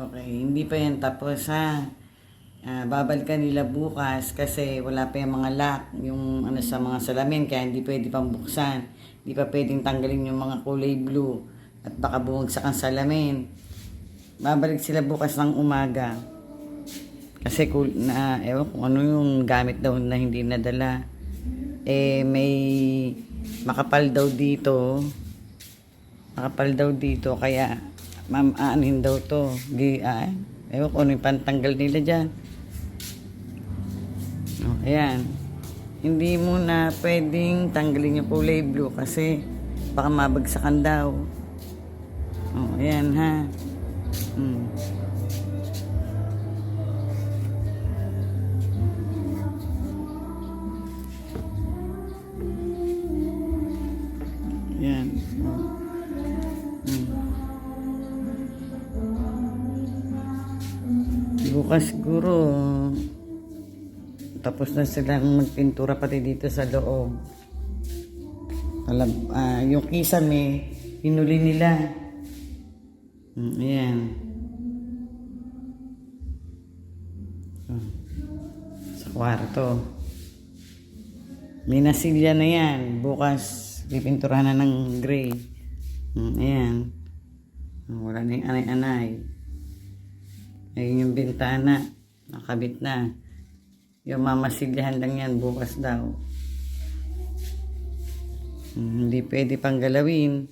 Okay, hindi pa yan tapos ha. Babalikan nila bukas kasi wala pa yung mga lock, yung ano sa mga salamin, kaya hindi pwede pang buksan. Hindi pa pwedeng tanggalin yung mga kulay blue at baka bumagsak ang salamin. Babalik sila bukas ng umaga. Kasi ewan kung ano yung gamit daw na hindi nadala. May makapal daw dito. Makapal daw dito kaya aanin daw to. Ewan kung ano yung pantanggal nila dyan. Ayan. Hindi mo na pwedeng tanggalin yung kulay blue kasi baka mabagsakan daw. Ayan ha. Ayan. Bukas siguro tapos na silang magpintura pati dito sa loob. Yung kisame hinuli nila. Ayan. Sa kwarto. May nasilya na yan. Bukas pipinturahan na ng gray. Ayan. Wala na yung anay-anay. Ayun yung bintana. Nakabit na. Yung mamasilyahan lang yan bukas daw. Hindi pwede pang galawin.